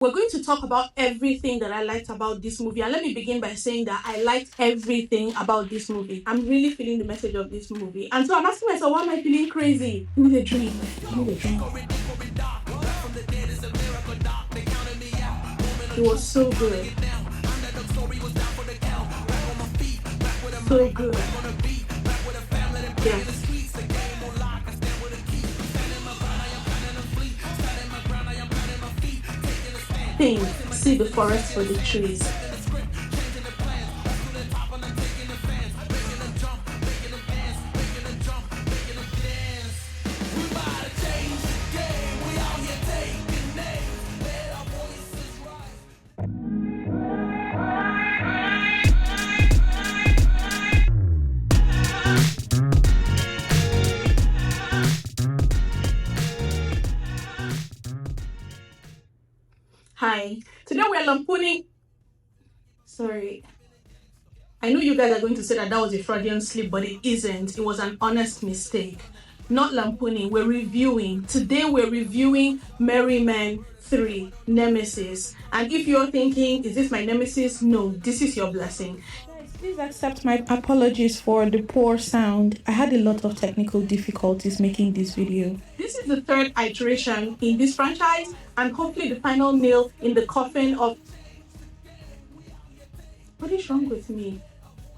We're going to talk about everything that I liked about this movie. And let me begin by saying that I liked everything about this movie. I'm really feeling the message of this movie. And so I'm asking myself, why am I feeling crazy? Give me the dream. Give me the dream. It was so good. So good. Yes. Think, see the forest for the trees. Hi. Today we're lampooning. Sorry. I know you guys are going to say that was a Freudian slip, but it isn't. It was an honest mistake. Not lampooning, we're reviewing. Today we're reviewing Merry Men 3, Nemesis. And if you're thinking, is this my nemesis? No, this is your blessing. Guys, please accept my apologies for the poor sound. I had a lot of technical difficulties making this video. This is the third iteration in this franchise, and hopefully the final nail in the coffin of... What is wrong with me?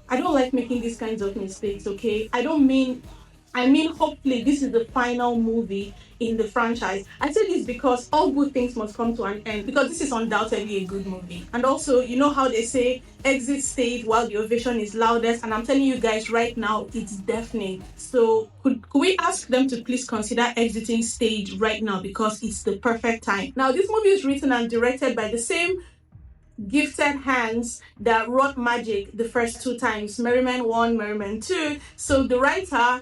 I don't like making these kinds of mistakes, okay? I mean hopefully this is the final movie in the franchise. I say this because all good things must come to an end, because this is undoubtedly a good movie. And also, you know how they say exit stage while the ovation is loudest, and I'm telling you guys right now, it's deafening. So could we ask them to please consider exiting stage right now, because it's the perfect time. Now, this movie is written and directed by the same gifted hands that wrought magic the first two times, Merry Men 1, Merry Men 2. So the writer,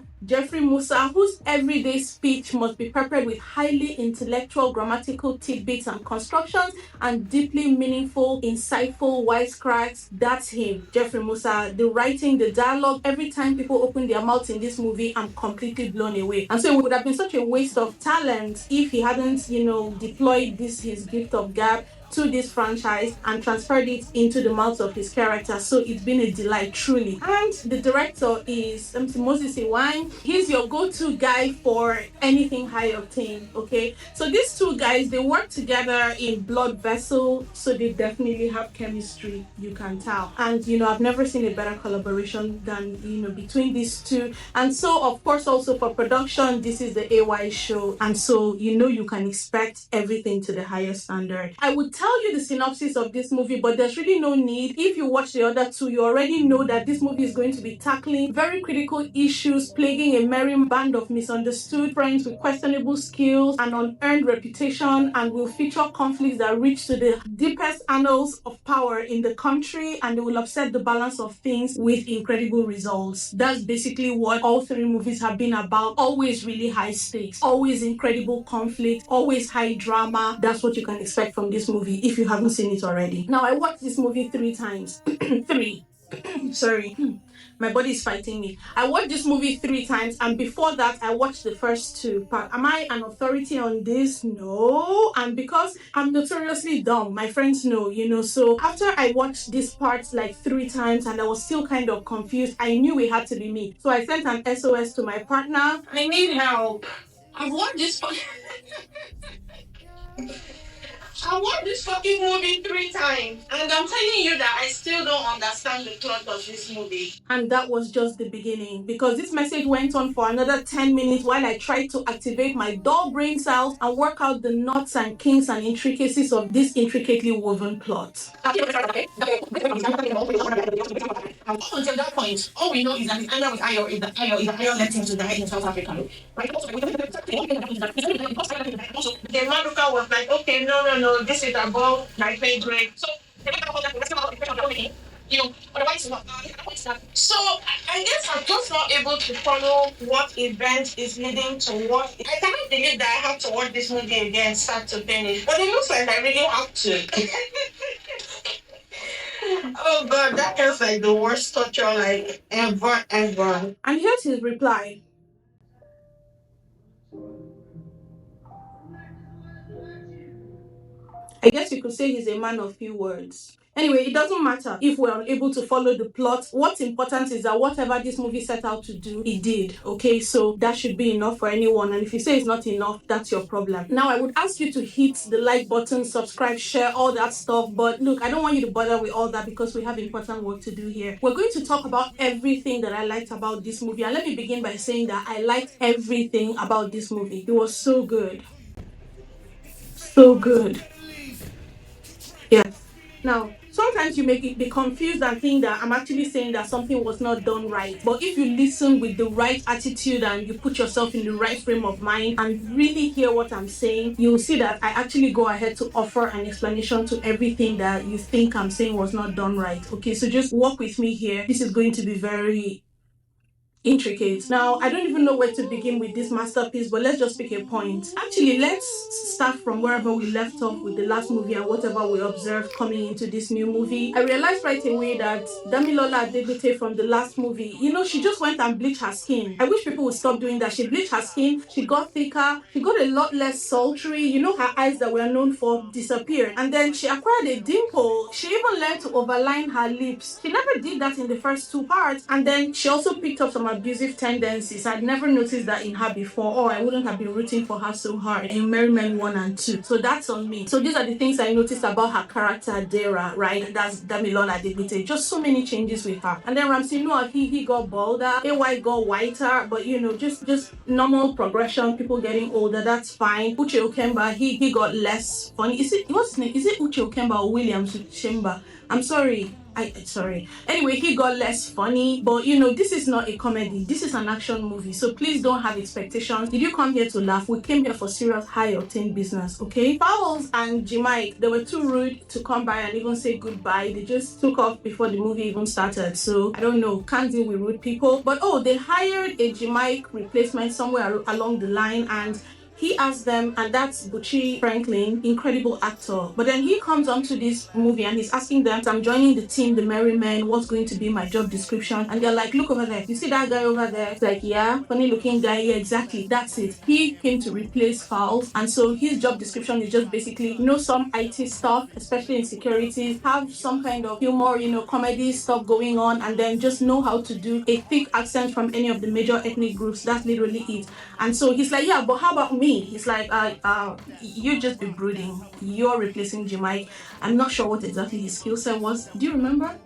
Musa, whose everyday speech must be peppered with highly intellectual grammatical tidbits and constructions and deeply meaningful, insightful wisecracks, that's him, Musa. The writing, the dialogue, every time people open their mouths in this movie, I'm completely blown away. And so it would have been such a waste of talent if he hadn't, deployed his gift of gab to this franchise and transferred it into the mouths of his character. So it's been a delight, truly. And the director is Moses Inwang. He's your go-to guy for anything high octane, okay? So these two guys, they work together in Blood Vessel, so they definitely have chemistry, you can tell. And, I've never seen a better collaboration than, between these two. And so, of course, also for production, this is the AY show. And so, you can expect everything to the highest standard. I would tell you the synopsis of this movie, but there's really no need. If you watch the other two, you already know that this movie is going to be tackling very critical issues plaguing a merry band of misunderstood friends with questionable skills and unearned reputation, and will feature conflicts that reach to the deepest annals of power in the country, and they will upset the balance of things with incredible results. That's basically what all three movies have been about. Always really high stakes, always incredible conflict, always high drama. That's what you can expect from this movie if you haven't seen it already. Now, I watched this movie 3 times. Three. Sorry. My body is fighting me. I watched this movie 3 times, and before that, I watched the first 2. But am I an authority on this? No. And because I'm notoriously dumb, my friends know, so after I watched this part like 3 times and I was still kind of confused, I knew it had to be me. So I sent an SOS to my partner. I need help. I've watched this I watched this fucking movie 3 times, and I'm telling you that I still don't understand the plot of this movie. And that was just the beginning, because this message went on for another 10 minutes while I tried to activate my dull brain cells and work out the knots and kinks and intricacies of this intricately woven plot. Until that point, all we know is that his anger with Ayo is that Ayo left him to die in South Africa. Right? The Maruka was like, okay, no, this is above my pay grade. So, otherwise not. So, I guess I'm just not able to follow what event is leading to what. I cannot believe that I have to watch this movie again, start to finish. But it looks like I really have to. Oh God, that feels like the worst torture like ever. And here's his reply. I guess you could say he's a man of few words. Anyway, it doesn't matter if we're unable to follow the plot. What's important is that whatever this movie set out to do, it did. Okay, so that should be enough for anyone. And if you say it's not enough, that's your problem. Now, I would ask you to hit the like button, subscribe, share, all that stuff. But look, I don't want you to bother with all that because we have important work to do here. We're going to talk about everything that I liked about this movie. And let me begin by saying that I liked everything about this movie. It was so good. So good. Yes. Now, sometimes you may be confused and think that I'm actually saying that something was not done right. But if you listen with the right attitude and you put yourself in the right frame of mind and really hear what I'm saying, you'll see that I actually go ahead to offer an explanation to everything that you think I'm saying was not done right. Okay, so just walk with me here. This is going to be very intricate. Now, I don't even know where to begin with this masterpiece, but let's just pick a point. Actually, let's start from wherever we left off with the last movie and whatever we observed coming into this new movie. I realized right away that Damilola Adegbite from the last movie, she just went and bleached her skin. I wish people would stop doing that. She bleached her skin, she got thicker, she got a lot less sultry. Her eyes that were known for disappeared. And then she acquired a dimple. She even learned to overline her lips. She never did that in the first two parts. And then she also picked up some abusive tendencies. I'd never noticed that in her before, or I wouldn't have been rooting for her so hard in Merry Men 1 and 2. So that's on me. So these are the things I noticed about her character, Dara, right? That's Damilola Adegbite. Just so many changes with her. And then Ramsey Noah, he got bolder, AY got whiter, but just normal progression, people getting older, that's fine. Uche Okemba, he got less funny. What's his name? Is it Uche Okemba or Williams Uchemba? I'm sorry. Sorry. Anyway, he got less funny, but this is not a comedy. This is an action movie, so please don't have expectations. Did you come here to laugh? We came here for serious, high-octane business, okay? Fowles and Jemike, they were too rude to come by and even say goodbye. They just took off before the movie even started, so I don't know, can't deal with rude people. But they hired a Jemike replacement somewhere along the line, and he asked them, and that's Buchi Franklin, incredible actor. But then he comes onto this movie and he's asking them, I'm joining the team, the Merry Men, what's going to be my job description? And they're like, look over there. You see that guy over there? It's like, yeah, funny looking guy. Yeah, exactly. That's it. He came to replace Fowles. And so his job description is just basically know some IT stuff, especially in security, have some kind of humor, comedy stuff going on, and then just know how to do a thick accent from any of the major ethnic groups. That's literally it. And so he's like, yeah, but how about me? He's like, you just be brooding. You're replacing Jemike. I'm not sure what exactly his skill set was. Do you remember?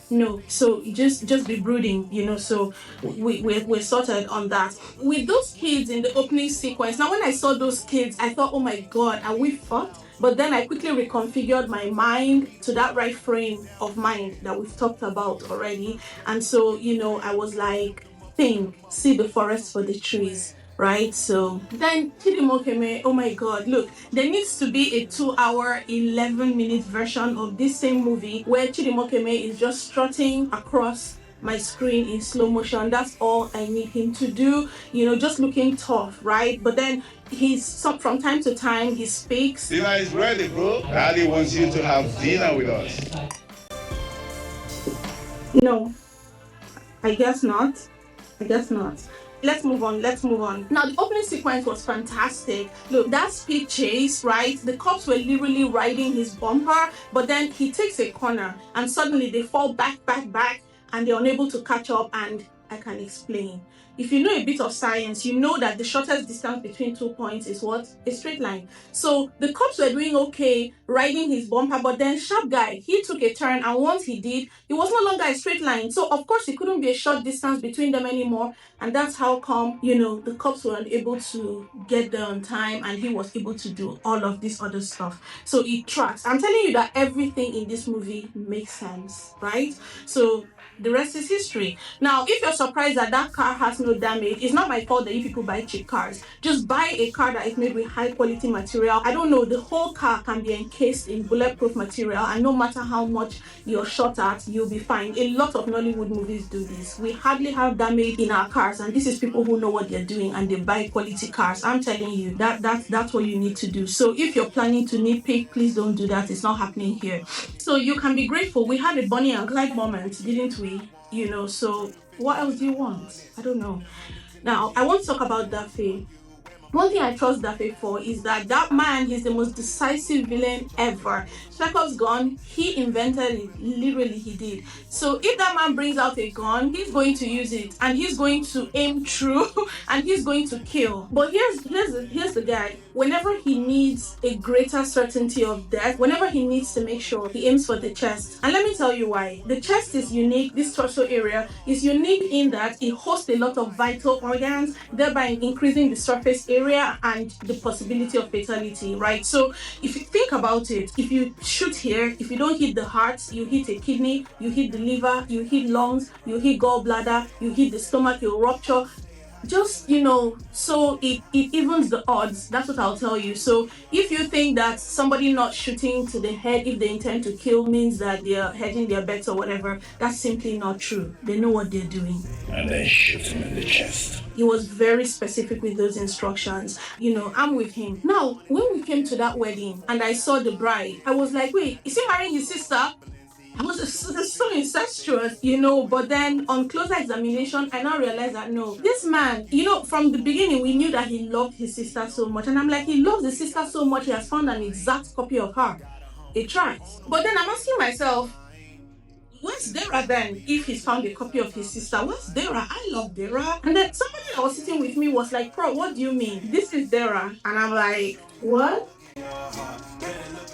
No, so just be brooding, so we're sorted on that. With those kids in the opening sequence, now when I saw those kids, I thought, oh my god, are we fucked? But then I quickly reconfigured my mind to that right frame of mind that we've talked about already. And so, I was like, think, see the forest for the trees. Right, so then Chidimokeme, oh my god, look, there needs to be a 2-hour 11-minute version of this same movie where Chidimokeme is just strutting across my screen in slow motion. That's all I need him to do, just looking tough, right? But then from time to time he speaks. Dinner is ready, bro. Daddy wants you to have dinner with us. No, I guess not. Let's move on. Now, the opening sequence was fantastic. Look, that speed chase, right? The cops were literally riding his bumper, but then he takes a corner and suddenly they fall back, and they're unable to catch up, and I can explain. If you know a bit of science, you know that the shortest distance between 2 points is what? A straight line. So the cops were doing okay riding his bumper, but then sharp guy, he took a turn, and once he did, it was no longer a straight line. So of course it couldn't be a short distance between them anymore, and that's how come, the cops were unable to get there on time, and he was able to do all of this other stuff. So it tracks. I'm telling you that everything in this movie makes sense, right? So the rest is history. Now, if you're surprised that car has no damage, it's not my fault that you people buy cheap cars. Just buy a car that is made with high quality material. I don't know, the whole car can be encased in bulletproof material, and no matter how much you're shot at, you'll be fine. A lot of Nollywood movies do this. We hardly have damage in our cars, and this is people who know what they're doing and they buy quality cars. I'm telling you, that's what you need to do. So if you're planning to nitpick, please don't do that. It's not happening here. So you can be grateful. We had a Bonnie and Clyde moment, didn't we? So what else do you want? I don't know. Now, I want to talk about Daffy. One thing I trust Dafe for is that man is the most decisive villain ever. Chekhov's gun, he invented it. Literally, he did. So if that man brings out a gun, he's going to use it and he's going to aim true and he's going to kill. But here's the guy. Whenever he needs a greater certainty of death, whenever he needs to make sure, he aims for the chest. And let me tell you why. The chest is unique. This torso area is unique in that it hosts a lot of vital organs, thereby increasing the surface area and the possibility of fatality, right? So if you think about it, if you shoot here, if you don't hit the heart, you hit a kidney, you hit the liver, you hit lungs, you hit gallbladder, you hit the stomach, you rupture. Just, so it evens the odds. That's what I'll tell you. So if you think that somebody not shooting to the head if they intend to kill means that they're hedging their bets or whatever, that's simply not true. They know what they're doing. And then shoot him in the chest. He was very specific with those instructions. I'm with him. Now, when we came to that wedding and I saw the bride, I was like, wait, is he marrying his sister? I was so incestuous, but then on closer examination, I now realized that no, this man, from the beginning, we knew that he loved his sister so much. And I'm like, he loves his sister so much, he has found an exact copy of her. It tries. But then I'm asking myself, where's Dara then if he's found a copy of his sister? Where's Dara? I love Dara. And then somebody that was sitting with me was like, bro, what do you mean? This is Dara. And I'm like, what?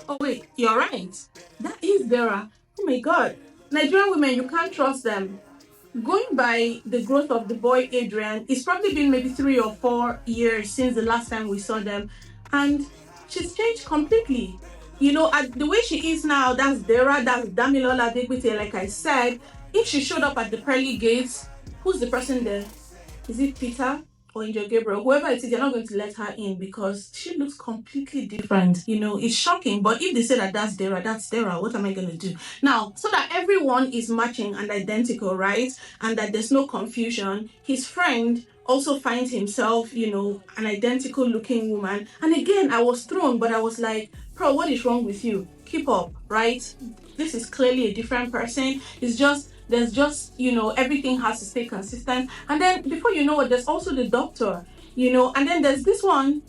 Oh, wait, you're right. That is Dara. Oh my God. Nigerian women, you can't trust them. Going by the growth of the boy Adrian, it's probably been maybe 3 or 4 years since the last time we saw them. And she's changed completely. The way she is now, that's Dara, that's Damilola Adegbite, like I said. If she showed up at the pearly gates, who's the person there? Is it Peter or Angel Gabriel? Whoever it is, they're not going to let her in because she looks completely different. It's shocking. But if they say that that's Dara, what am I going to do? Now, so that everyone is matching and identical, right? And that there's no confusion, his friend also finds himself, an identical looking woman. And again, I was thrown, but I was like, bro, what is wrong with you? Keep up, right? This is clearly a different person. There's just, everything has to stay consistent. And then before you know it, there's also the doctor, and then there's this one,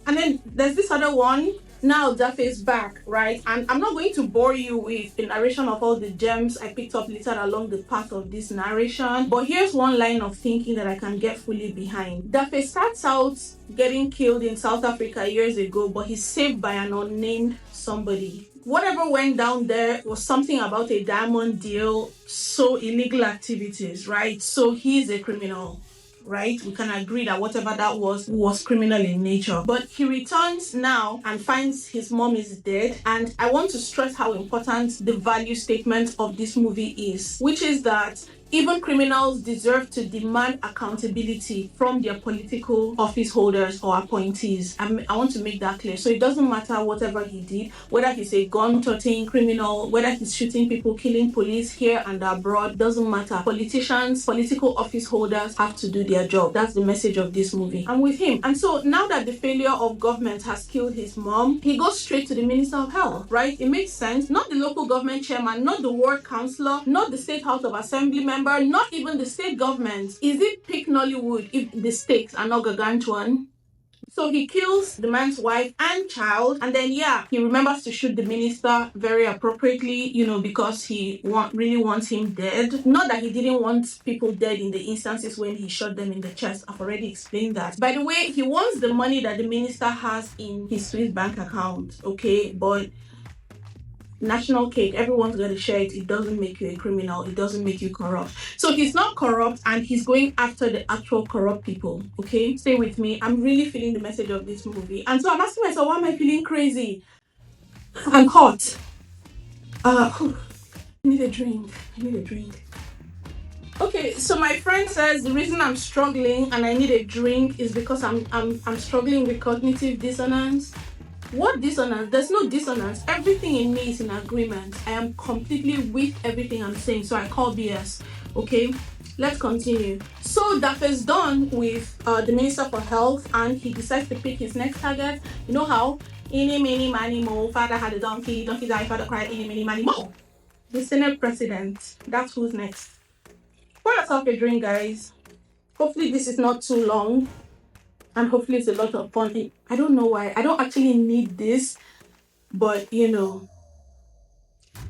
and then there's this other one. Now Dafe is back, right? And I'm not going to bore you with the narration of all the gems I picked up littered along the path of this narration. But here's one line of thinking that I can get fully behind. Dafe starts out getting killed in South Africa years ago, but he's saved by an unnamed somebody. Whatever went down there was something about a diamond deal, so illegal activities, right? So he's a criminal, right? We can agree that whatever that was criminal in nature. But he returns now and finds his mom is dead. And I want to stress how important the value statement of this movie is, which is that even criminals deserve to demand accountability from their political office holders or appointees. I want to make that clear. So it doesn't matter whatever he did, whether he's a gun-toting criminal, whether he's shooting people, killing police here and abroad, doesn't matter. Politicians, political office holders have to do their job. That's the message of this movie. I'm with him. And so now that the failure of government has killed his mom, he goes straight to the Minister of Health, right? It makes sense. Not the local government chairman, not the ward councillor, not the State House of Assembly member, not even the state government. Is it pick Nollywood if the stakes are not gargantuan? So he kills the man's wife and child, and then he remembers to shoot the minister very appropriately, because he really wants him dead. Not that he didn't want people dead in the instances when he shot them in the chest. I've already explained that. By the way, he wants the money that the minister has in his Swiss bank account, okay? But national cake, everyone's got to share it. It doesn't make you a criminal. It doesn't make you corrupt. So he's not corrupt and he's going after the actual corrupt people, okay? Stay with me. I'm really feeling the message of this movie. And so I'm asking myself, why am I feeling crazy? I'm hot. I need a drink. Okay, so my friend says the reason I'm struggling and I need a drink is because I'm struggling with cognitive dissonance. What dissonance? There's no dissonance. Everything in me is in agreement. I am completely with everything I'm saying, so I call BS. Okay, let's continue. So Dafe's done with the Minister for Health and he decides to pick his next target. You know how? Eeny, meeny, miny, mo. Father had a donkey died, father cried, eeny, meeny, miny, mo. The Senate President. That's who's next. Pour yourself a drink, guys. Hopefully this is not too long. And hopefully it's a lot of fun. I don't know why. I don't actually need this, but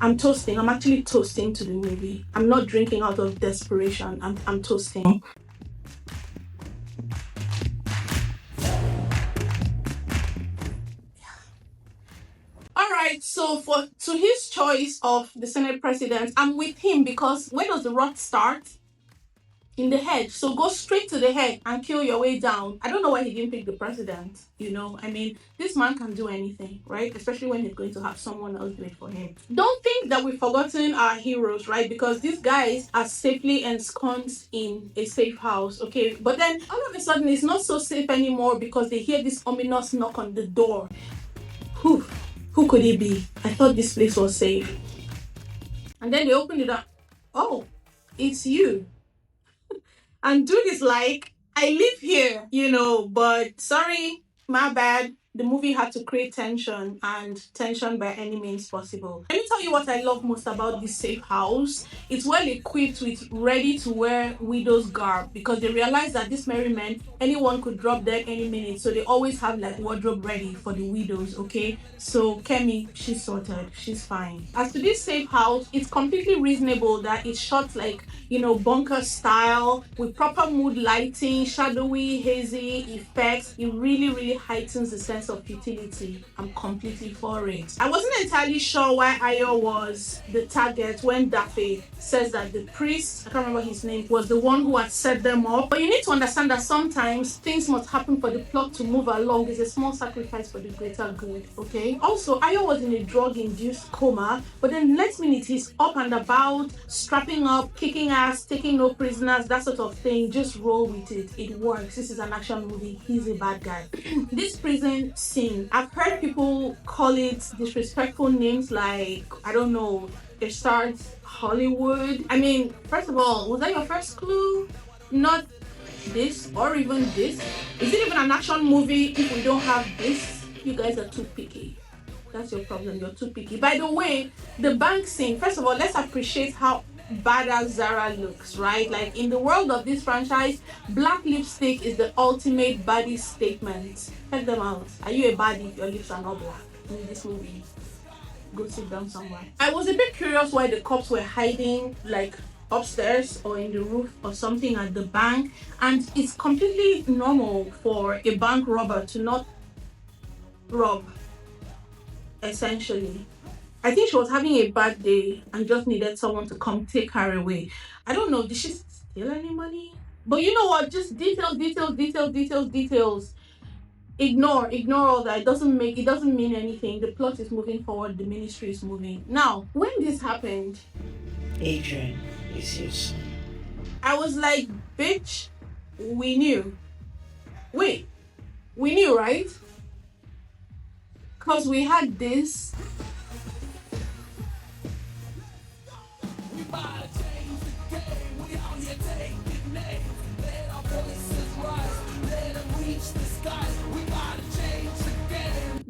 I'm toasting. I'm actually toasting to the movie. I'm not drinking out of desperation. I'm toasting. All right, so to his choice of the Senate president, I'm with him because where does the rot start? In the head. So go straight to the head and kill your way down. I don't know why he didn't pick the president. I mean, this man can do anything, right? Especially when he's going to have someone else do it for him. Don't think that we've forgotten our heroes, right? Because these guys are safely ensconced in a safe house, okay? But then all of a sudden, it's not so safe anymore because they hear this ominous knock on the door. Who could it be? I thought this place was safe. And then they opened it up. Oh, it's you. And dude is like, I live here, but sorry, my bad. The movie had to create tension, and tension by any means possible. Let me tell you what I love most about this safe house. It's well equipped with ready to wear widow's garb because they realize that this merry men, anyone could drop dead any minute. So they always have like wardrobe ready for the widows, okay? So Kemi, she's sorted. She's fine. As to this safe house, it's completely reasonable that it's shot like, bunker style with proper mood lighting, shadowy, hazy effects. It really, really heightens the sense of futility. I'm completely for it. I wasn't entirely sure why Ayo was the target when Dafe says that the priest, I can't remember his name, was the one who had set them up. But you need to understand that sometimes things must happen for the plot to move along. It's a small sacrifice for the greater good, okay? Also, Ayo was in a drug-induced coma, but then next minute he's up and about, strapping up, kicking ass, taking no prisoners, that sort of thing. Just roll with it. It works. This is an action movie. He's a bad guy. This prison scene, I've heard people call it disrespectful names like, I don't know, it starts Hollywood. I mean, first of all, was that your first clue? Not this or even this? Is it even an action movie if we don't have this? You guys are too picky. That's your problem. You're too picky. By the way, the bank scene, first of all, let's appreciate how badass Zara looks, right? Like in the world of this franchise, black lipstick is the ultimate baddie statement. Check them out. Are you a baddie if your lips are not black in this movie? Go sit down somewhere. I was a bit curious why the cops were hiding like upstairs or in the roof or something at the bank, and it's completely normal for a bank robber to not rob, essentially. I think she was having a bad day and just needed someone to come take her away. I don't know, did she steal any money? But you know what? Just details, details, details, details, details. Ignore all that. It doesn't mean anything. The plot is moving forward, the ministry is moving. Now, when this happened, Adrian is your son. I was like, bitch, we knew. Wait, we knew, right? Because we had this.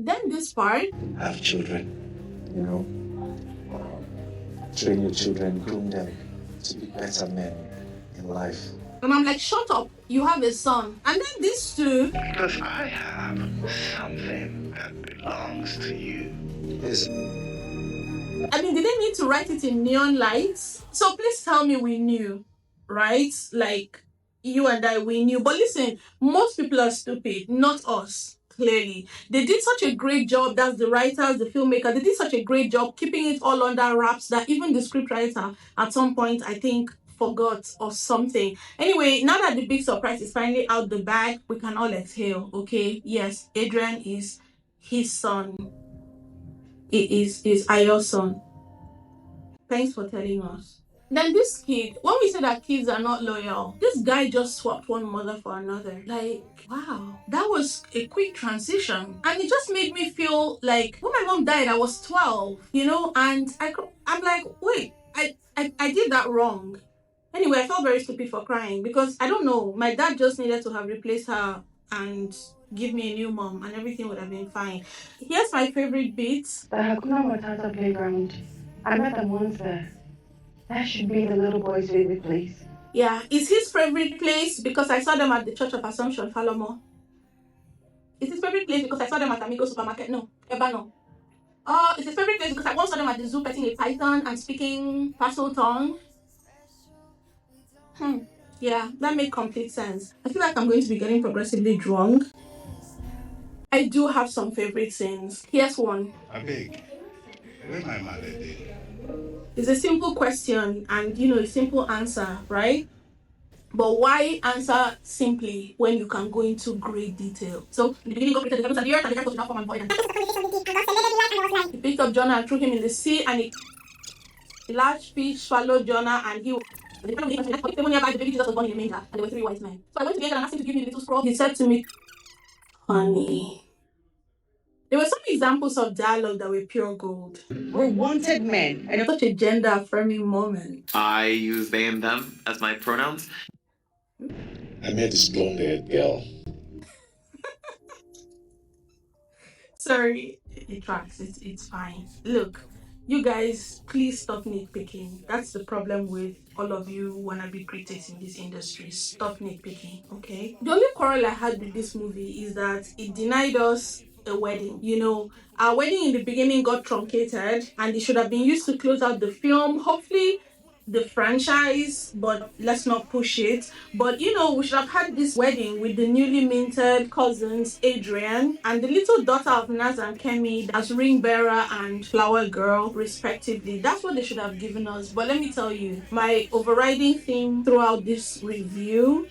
Then this part. Have children, train your children, groom them to be better men in life. And I'm like, shut up, you have a son. And then this too. Because I have something that belongs to you. Yes. I mean, did they need to write it in neon lights? So please tell me we knew, right? Like, you and I, we knew. But listen, most people are stupid, not us. Clearly, they did such a great job. That's the writers, the filmmaker. They did such a great job keeping it all under wraps that even the scriptwriter at some point, I think, forgot or something. Anyway, now that the big surprise is finally out the bag, we can all exhale. Okay, yes, Adrian is his son. It is Ayo's son. Thanks for telling us. Then this kid, when we say that kids are not loyal, this guy just swapped one mother for another. Like, wow, that was a quick transition. And it just made me feel like when my mom died, I was 12, and I'm like, wait, I did that wrong. Anyway, I felt very stupid for crying because I don't know, my dad just needed to have replaced her and give me a new mom and everything would have been fine. Here's my favorite bit. The Hakuna Matata playground. I met them once there. That should be the little boy's favorite place. Yeah, it's his favorite place because I saw them at the Church of Assumption, Falomo. It's his favorite place because I saw them at Amigo supermarket. No, ever no. It's his favorite place because I once saw them at the zoo petting a python and speaking Paso tongue. Yeah, that made complete sense. I feel like I'm going to be getting progressively drunk. I do have some favorite scenes. Here's one. I beg. Where my mother did? It's a simple question and a simple answer, right? But why answer simply when you can go into great detail? So, in the beginning, God created the heavens and the earth, and the earth was without form and void. And he picked up Jonah and threw him in the sea, and a large fish swallowed Jonah, and he. And the nearby, the baby Jesus was born in a manger, and there were 3 wise men. So I went to the angel and asked him to give me the little scroll. He said to me, honey. There were some examples of dialogue that were pure gold. We're wanted men. And such a gender affirming moment. I use they and them as my pronouns. I met this blonde-haired girl. Sorry, it tracks. It's fine. Look, you guys, please stop nitpicking. That's the problem with all of you wannabe critics in this industry. Stop nitpicking, okay? The only quarrel I had with this movie is that it denied us a wedding. Our wedding in the beginning got truncated, and it should have been used to close out the film. Hopefully, the franchise, but let's not push it. But we should have had this wedding with the newly minted cousins Adrian and the little daughter of Naz and Kemi as ring bearer and flower girl respectively. That's what they should have given us. But let me tell you, my overriding theme throughout this review,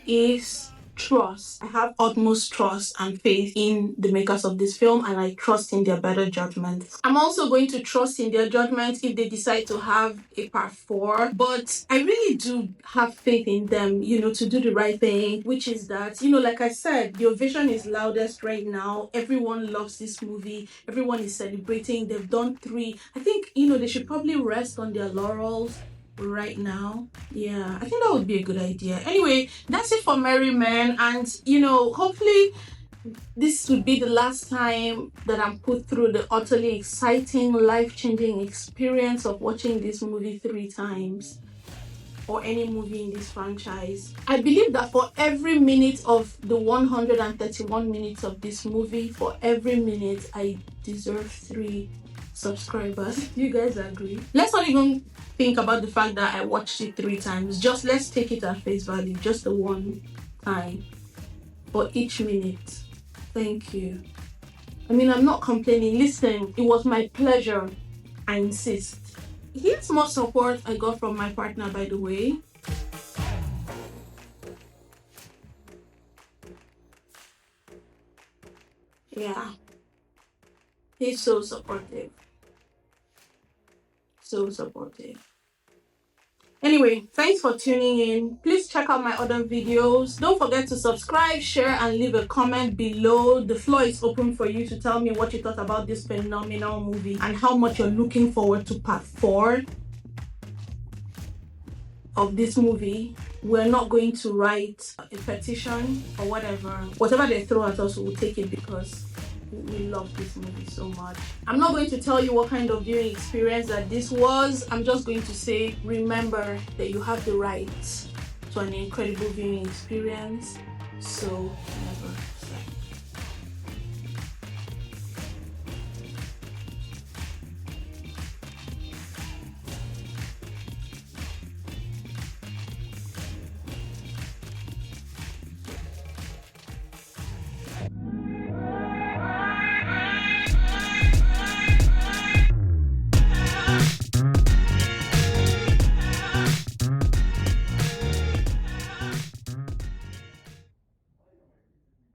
is trust. I have utmost trust and faith in the makers of this film, and I trust in their better judgment. I'm also going to trust in their judgment if they decide to have a part 4, but I really do have faith in them, to do the right thing, which is that, like I said, the ovation is loudest right now. Everyone loves this movie. Everyone is celebrating. They've done 3. I think, they should probably rest on their laurels right now. Yeah, I think that would be a good idea. Anyway, that's it for Merry Men, and hopefully this would be the last time that I'm put through the utterly exciting, life-changing experience of watching this movie 3 times, or any movie in this franchise. I believe that for every minute of the 131 minutes of this movie, for every minute, I deserve 3 subscribers. You guys agree? Let's not even think about the fact that I watched it 3 times. Just let's take it at face value, just the one time for each minute. Thank you. I'm not complaining. Listen, it was my pleasure. I insist. Here's more support I got from my partner, by the way. Yeah. He's so supportive. So supportive. Anyway, thanks for tuning in. Please check out my other videos. Don't forget to subscribe, share, and leave a comment below. The floor is open for you to tell me what you thought about this phenomenal movie and how much you're looking forward to part 4 of this movie. We're not going to write a petition or whatever they throw at us, we'll take it because we love this movie so much. I'm not going to tell you what kind of viewing experience that this was. I'm just going to say, remember that you have the right to an incredible viewing experience. So never